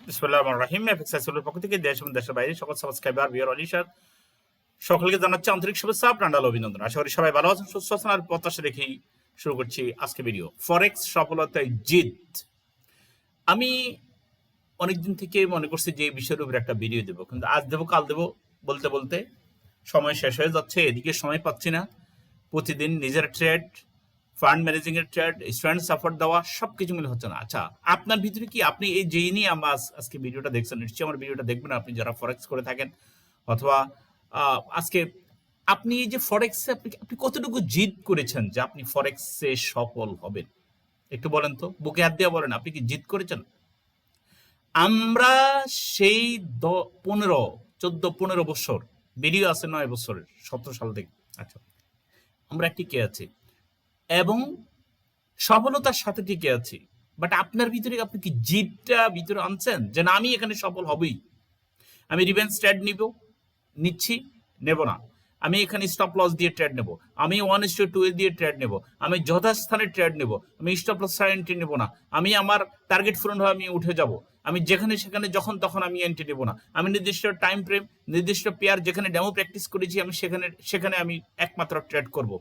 বিসমিল্লাহির রহমানির রহিম। এফএক্সএসএল এর পক্ষ থেকে দেশ এবং দেশের বাইরে সকল সাবস্ক্রাইবার ভিউয়ার অলিশার সকলকে জানাচ্ছি আন্তরিক শুভেচ্ছা, প্রাণঢাল অভিনন্দন। আশা করি সবাই ভালো আছেন, সুস্থ আছেন। আর প্রত্যাশা রেখেই শুরু করছি আজকে ভিডিও। ফরেক্স সফলতায় জিত। আমি অনেকদিন থেকে মনে করছি যে এই বিষয়ের উপর একটা ভিডিও দেবো, কিন্তু আজ দেবো কাল দেবো বলতে বলতে সময় শেষ হয়ে যাচ্ছে। এদিকে সময় পাচ্ছি না। প্রতিদিন নিজের ট্রেড, ফান্ড ম্যানেজিং এর ট্রেড, স্টুডেন্ট সাপোর্ট দেওয়া সবকিছু মিলে হচ্ছে না। আচ্ছা, আপনার ভিতরে কি আপনি এই যেই নিয়ে আমরা আজকে ভিডিওটা দেখছেন, নিশ্চয়ই আমার ভিডিওটা দেখবেন আপনি যারা ফরেক্স করে থাকেন, অথবা আজকে আপনি এই যে ফরেক্সে আপনি কতটুকু জিদ করেছেন যে আপনি ফরেক্সে সফল হবেন, একটু বলেন তো, বুকে হাত দিয়ে বলেন আপনি কি জিদ করেছেন? আমরা সেই 15 বছর, ভিডিও আছে 9 বছরের, 17 সাল থেকে। আচ্ছা, আমরা টিকে আছি এবং সফলতার সাথে টিকে আছি। বাট আপনার ভিতরে আপনি কি জিদটা ভিতরে আনছেন যে না আমি এখানে সফল হবই, আমি রিভেন্স ট্রেড নিচ্ছি, নেব না, আমি এখানে স্টপ লস দিয়ে ট্রেড নেব, আমি 1:2 দিয়ে ট্রেড নেব, আমি যথাস্থানে ট্রেড নেব, আমি স্টপ লস ছাড়া এন্ট্রি নেব না, আমি আমার টার্গেট পূরণ হয়ে আমি উঠে যাব, আমি যেখানে সেখানে যখন তখন আমি এন্ট্রি নেব না, আমি নির্দিষ্ট টাইম ফ্রেম, নির্দিষ্ট পেয়ার যেখানে ডেমো প্র্যাকটিস করেছি আমি সেখানে আমি একমাত্র ট্রেড করব,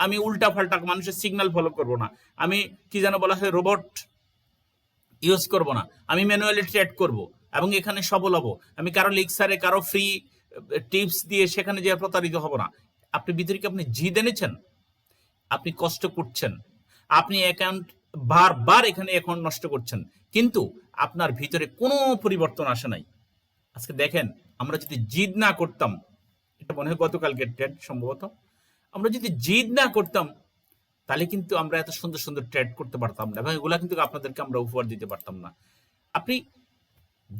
আমি উল্টা পাল্টা মানুষের সিগন্যাল ফলো করব না, আমি কি যেন বলা হয় রোবট ইউজ করব না, আমি ম্যানুয়ালি ট্রেড করব এবং এখানে সফল হব, আমি কারো লেকচারে কারো ফ্রি টিপস দিয়ে সেখানে যে প্রতারিত হব না। আপনি ভিতরে কি আপনি জিদ এনেছেন? আপনি কষ্ট করছেন, আপনি অ্যাকাউন্ট বারবার এখানে অ্যাকাউন্ট নষ্ট করছেন, কিন্তু আপনার ভিতরে কোনো পরিবর্তন আসে নাই। আজকে দেখেন, আমরা যদি জিদ না করতাম, এটা মনে হয় গতকালকে ট্রেড সম্ভবত, আমরা যদি জিদ না করতাম তাহলে কিন্তু আমরা এত সুন্দর সুন্দর ট্রেড করতে পারতাম না এবং এগুলা কিন্তু আপনাদেরকে আমরা উপহার দিতে পারতাম না। আপনি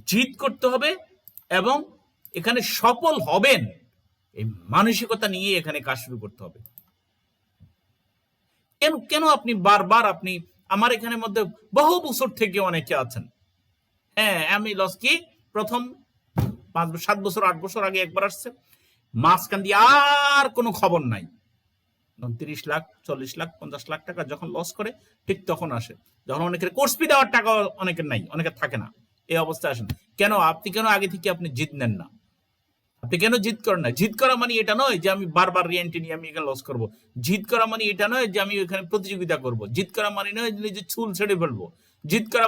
জিদ করতে হবে এবং এখানে সফল হবেন এই মানসিকতা নিয়ে এখানে কাজ শুরু করতে হবে। কেন কেন আপনি বারবার আপনি আমার এখানে মধ্যে বহু বছর থেকে অনেকে আছেন, হ্যাঁ আমি লস কি প্রথম 5 7 বছর 8 বছর আগে একবার আসছে, মাঝখান দিয়ে আর কোনো খবর নাই, 30 লাখ 40 লাখ 50 লাখ টাকা যখন লস করে ঠিক তখন আসে, যখন অনেকের কোর্স ফি দেওয়ার টাকা অনেকের নাই, অনেকের থাকে না, এই অবস্থায় আসেন। কেন আপনি কেন আগে থেকে আপনি জিত নেন না? আপনি কেন জিত করেন না? জিত করা মানে এটা নয় যে আমি বারবার রিএন্ট্রি নিয়ে আমি এখানে লস করবো। জিত করা মানে এটা নয় যে আমি এখানে প্রতিযোগিতা করব। জিত করা মানে নয় যে নিজের চুল ছেড়ে ফেলবো। জিত করা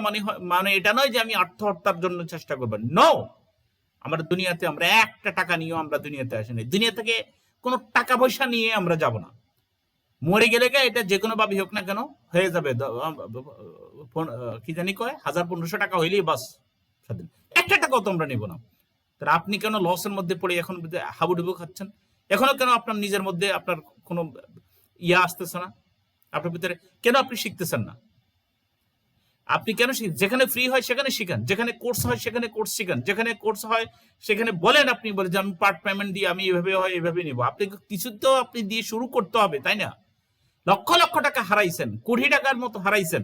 মানে এটা নয় যে আমি আত্মহত্যার জন্য চেষ্টা করবো। নো, আমরা দুনিয়াতে আমরা একটা টাকা নিয়েও আমরা দুনিয়াতে আসিনি। দুনিয়া থেকে কোনো টাকা পয়সা নিয়ে আমরা যাব না। মরে গেলে এটা যে কোনো ভাবে হোক না কেন হয়ে যাবে, কি জানি কয় 1000 1500 টাকা হইলেই বাস স্বাধীন, একটা টাকাও তো আমরা নিব না। তাহলে আপনি কেন লসের মধ্যে পড়ে এখন হাবুডুবু খাচ্ছেন? এখনো কেন আপনার নিজের মধ্যে আপনার কোনো ইয়া আসতেছে না? আপনার ভিতরে কেন আপনি শিখতেছেন না? আপনি কেন যেখানে ফ্রি হয় সেখানে শিখেন, যেখানে কোর্স হয় সেখানে কোর্স শিখেন, যেখানে কোর্স হয় সেখানে বলেন, আপনি বলে যে আমি পার্ট পেমেন্ট দিয়ে আমি এভাবে হয় এভাবে নিব। আপনি কিছু তো আপনি দিয়ে শুরু করতে হবে, তাই না? লক্ষ লক্ষ টাকা হারাইছেন, কোটি টাকার মতো হারাইছেন,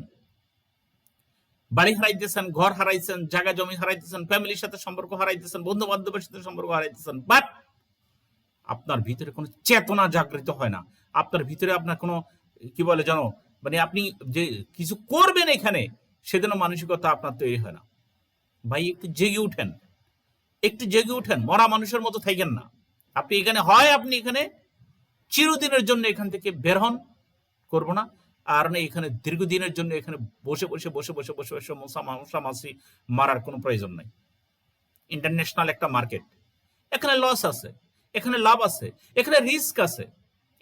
বাড়ি হারাইতেছেন, ঘর হারাইছেন, জায়গা জমি হারাইতেছেন, ফ্যামিলির সাথে সম্পর্ক হারাইতেছেন, বন্ধু বান্ধবের সাথে সম্পর্ক হারাইতেছেন, বাট আপনার ভিতরে কোনো চেতনা জাগৃত হয় না। আপনার ভিতরে আপনার কোনো কি বলে জানো, মানে আপনি যে কিছু করবেন এখানে সেজন্য মানসিকতা আপনার তৈরি হয় না। ভাই একটু জেগে উঠেন, একটু জেগে উঠেন, মরা মানুষের মতো থাকেন না। আপনি এখানে হয় আপনি এখানে চিরদিনের জন্য এখান থেকে বের হন, করবো না, আর না এখানে দীর্ঘদিনের জন্য এখানে বসে বসে বসে বসে বসে বসে মশা মাছি মারার কোনো প্রয়োজন নাই। ইন্টারন্যাশনাল একটা মার্কেট, এখানে লস আছে, এখানে লাভ আছে, এখানে রিস্ক আছে।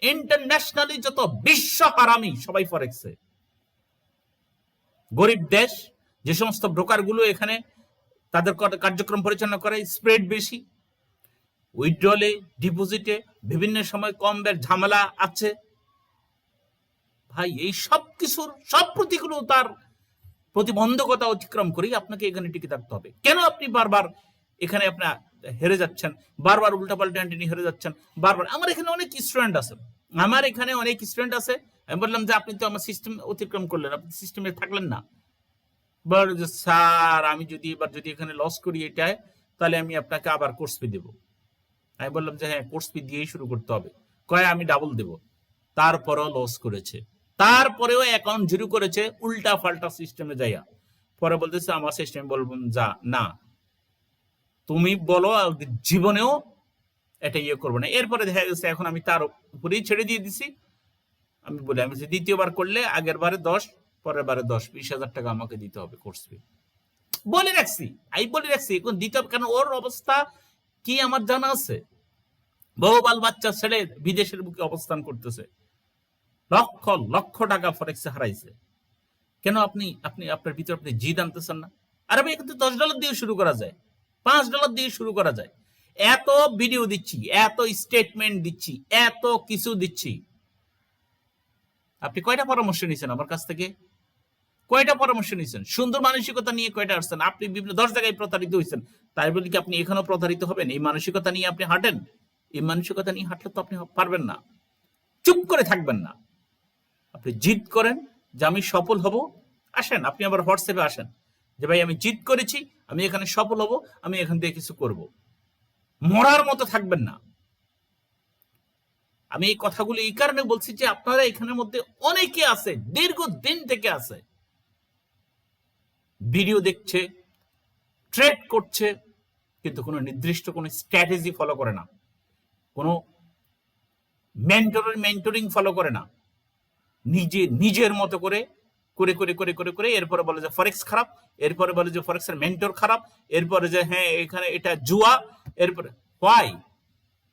ইন্টারন্যাশনালি যত বিশ্ব হারামি সবাই ফরেক্সে। গরিব দেশ, যে সমস্ত ব্রোকার গুলো এখানে তাদের কার্যক্রম পরিচালনা করে, স্প্রেড বেশি, উইথড্রলে ডিপোজিটে বিভিন্ন সময় কম বের ঝামেলা আছে। ভাই এই সব কিছুর সব প্রতিকূলতার প্রতিবন্ধকতা অতিক্রম করেই আপনাকে এখানে টিকে থাকতে হবে। কেন আপনি বারবার এখানে আপনার হেরে যাচ্ছেন, বারবার উল্টাপাল্টা অ্যান্টিনি হেরে যাচ্ছেন বারবার? আমার এখানে অনেক স্টুডেন্ট আছে, আমি বললাম যে আপনি তো আমার সিস্টেম অতিক্রম করলেন, আপনি সিস্টেমে থাকলেন না। বল যে স্যার আমি যদি এখানে লস করি এটাই, তাহলে আমি আপনাকে আবার কোর্স ফি দেবো। আমি বললাম যে হ্যাঁ, কোর্স ফি দিয়েই শুরু করতে হবে। কয় আমি ডাবল দেব। তারপরেও লস করেছে, তারপরেও অ্যাকাউন্ট জিরো করেছে উল্টা ফাল্টা সিস্টেমে যাইয়া। পরে বলতেছে আমার সিস্টেম বলবো যা না, তুমি বলো জীবনেও এটা ইয়ে করবো না। এরপরে দেখা গেছে এখন আমি তার উপরেই ছেড়ে দিয়ে দিছি। আমি বলি আমি দ্বিতীয়বার করলে আগের বারে 10, পরের বারে 10-20 হাজার টাকা আমাকে দিতে হবে কোর্স ফি। বলে রাখছি, বলে রাখছি এখন দিতে হবে, কারণ ওর অবস্থা কি আমার জানা আছে। বহু বাল বাচ্চা ছেড়ে বিদেশের বুকে অবস্থান করতেছে, লক্ষ লক্ষ টাকা ফরেক্সে হারাইছে। কেন আপনি আপনি আপনার ভিতরে আপনি জিদ আনতেছেন না? আরে ভাই কিন্তু $10 দিয়ে শুরু করা যায়, $5 দিয়ে শুরু করা যায়। এত ভিডিও দিচ্ছি, এত স্টেটমেন্ট দিচ্ছি, এত কিছু দিচ্ছি, আপনি কয়টা পরামর্শ নিয়েছেন আমার কাছ থেকে? কয়টা পরামর্শ নিয়েছেন? সুন্দর মানসিকতা নিয়ে কয়টা আসছেন? আপনি বিভিন্ন 10 জায়গায় প্রতারিত হয়েছেন, তাই বলি কি আপনি এখানেও প্রতারিত হবেন? এই মানসিকতা নিয়ে আপনি হাঁটেন, এই মানসিকতা নিয়ে হাঁটলে তো আপনি পারবেন না। চুপ করে থাকবেন না, আপনি জিদ করেন যে আমি সফল হব। আসেন আপনি আবার হোয়াটসঅ্যাপে আসেন যে ভাই আমি জিদ করেছি, আমি এখানে সফল হব, আমি এখান থেকে কিছু করব। মরার মতো থাকবেন না। আমি এই কথাগুলো এই কারণে বলছি যে আপনারা এখানের মধ্যে অনেকে আছে, দীর্ঘদিন থেকে আছে, ভিডিও দেখছে, ট্রেড করছে, কিন্তু কোনো নির্দিষ্ট কোনো স্ট্র্যাটেজি ফলো করে না, কোনো মেন্টরিং ফলো করে না, নিজের মতো করে করে করে করে করে করে এরপরে বলে যে ফরেক্স খারাপ, এরপরে বলে যে ফরেক্সের মেন্টর খারাপ, এরপরে যে হ্যাঁ এখানে এটা জুয়া, এরপরে হোয়াই?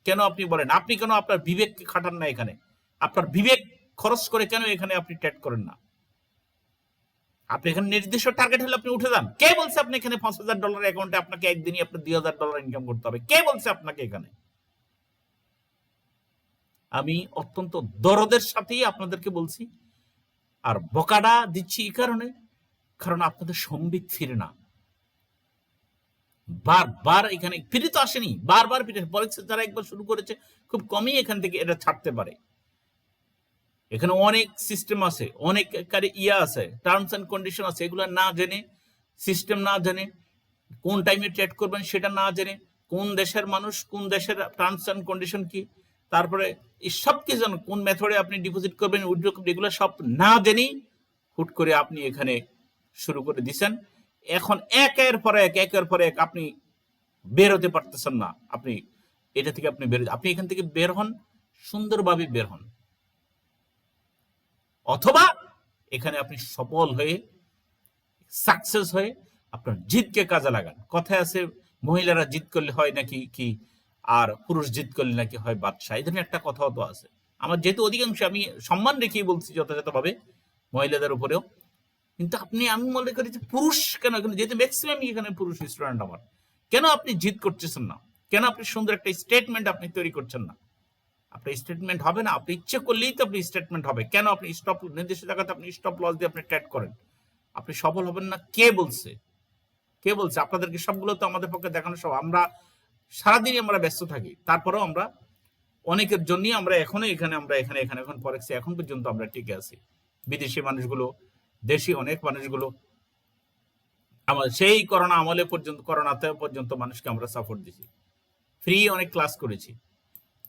কেন আপনি বলেন? আপনি কেন আপনার বিবেককে খাটান না এখানে? আপনার বিবেক খরচ করে কেন এখানে আপনি ট্রেড করেন না? আপনি এখানে নির্দিষ্ট টার্গেট হলে আপনি উঠে যান। কে বলছে আপনি এখানে $5,000 অ্যাকাউন্টে আপনাকে একদিনই আপনার $2,000 ইনকাম করতে হবে? কে বলছে আপনাকে এখানে? আমি অত্যন্ত দরদের সাথেই আপনাদেরকে বলছি, আর বকাডা দিচ্ছি এই কারণে, কারণ আপনাদের সম্বিত ফিরে না। বারবার এখানে ফিরে তো আসেনি, বারবার ফিরে পরীক্ষা যারা একবার শুরু করেছে খুব কমই এখান থেকে এটা ছাড়তে পারে। এখানে অনেক সিস্টেম আছে, অনেক ইয়া আছে, টার্মস এন্ড কন্ডিশন আছে, এগুলো না জেনে, সিস্টেম না জেনে, কোন টাইমে ট্রেড করবেন সেটা না জেনে, কোন দেশের মানুষ, কোন দেশের টার্মস এন্ড কন্ডিশন কি, তারপরে এই সব কিছু কোন মেথডে আপনি ডিপোজিট করবেন, উইথড্র করবেন, এগুলো সব না জেনেই হুট করে আপনি এখানে শুরু করে দিচ্ছেন। এখন একের পর এক আপনি বের হতে পারতেছেন না। আপনি এটা থেকে আপনি এখান থেকে বের হন, সুন্দরভাবে বের হন, অথবা এখানে আপনি সফল হয়ে সাকসেস হয়ে আপনার জিদকে কাজে লাগান। কথায় আছে মহিলারা জিদ করলে হয় নাকি কি, আর পুরুষ জিদ করলে নাকি হয় বাদশা, এই ধরনের একটা কথাও তো আছে। আমার যেহেতু অধিকাংশ আমি সম্মান রেখেই বলছি যথাযথভাবে মহিলাদের উপরেও, কিন্তু আমি মনে করি যে পুরুষ কেন, যেহেতু ম্যাক্সিমাম এখানে পুরুষ স্টুডেন্ট আমার, কেন আপনি জিদ করতেছেন না? কেন আপনি সুন্দর একটা স্টেটমেন্ট আপনি তৈরি করছেন না? আপনার স্টেটমেন্ট হবে না, আপনি ইচ্ছে করলেই তো আপনি স্টেটমেন্ট হবে। কেন আপনি স্টপ নির্দিষ্ট জায়গাতে আপনি স্টপ লস দিয়ে আপনি ট্রেড করেন? আপনি সফল হবেন না। কে বলছে? কে বলছে? আপনাদেরকে সবগুলো তো আমাদের পক্ষে দেখানো সব, আমরা সারাদিনই আমরা ব্যস্ত থাকি, তারপরেও আমরা অনেকের জন্যই আমরা এখনো এখানে এখন ফরেক্সে এখন পর্যন্ত আমরা টিকে আছি। বিদেশি মানুষগুলো, দেশি অনেক মানুষগুলো, আমার সেই করোনা আমলে পর্যন্ত, করোনাতে পর্যন্ত মানুষকে আমরা সাপোর্ট দিছি, ফ্রি অনেক ক্লাস করেছি।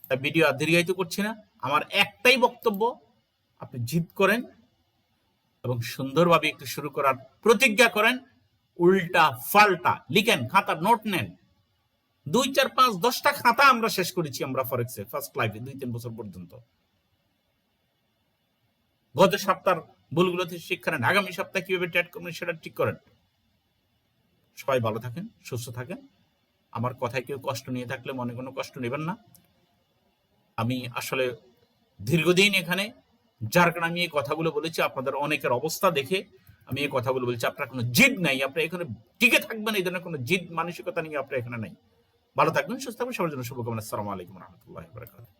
তাই ভিডিও আর দীর্ঘায়িত করছি না। আমার একটাই বক্তব্য, আপনি জিদ করেন এবং সুন্দরভাবে একটু শুরু করার প্রতিজ্ঞা করেন। উল্টা ফাল্টা লিখেন, খাতা নোট নেন। 2, 4, 5, 10টা খাতা আমরা শেষ করেছি আমরা ফরেক্সে ফার্স্ট লাইফে 2-3 বছর পর্যন্ত। গত সপ্তাহ ভুলগুলোতে শিক্ষা নেন, আগামী সপ্তাহে কিভাবে ট্রেড করবেন সেটা ঠিক করেন। সবাই ভালো থাকেন, সুস্থ থাকেন। আমার কথায় কেউ কষ্ট নিয়ে থাকলে মনে কোনো কষ্ট নেবেন না। আমি আসলে দীর্ঘদিন এখানে, যার কারণে আমি এই কথাগুলো বলেছি, আপনাদের অনেকের অবস্থা দেখে আমি এই কথাগুলো বলছি। আপনার কোনো জিদ নাই, আপনার এখানে টিকে থাকবেন, এই ধরনের কোনো জিদ মানসিকতা নিয়ে আপনার এখানে নাই। ভালো থাকবেন, সুস্থ থাকবেন, সবার জন্য শুভকামনা। আসসালামু আলাইকুম রহমতুল্লাহি ওয়া বারাকাতুহু।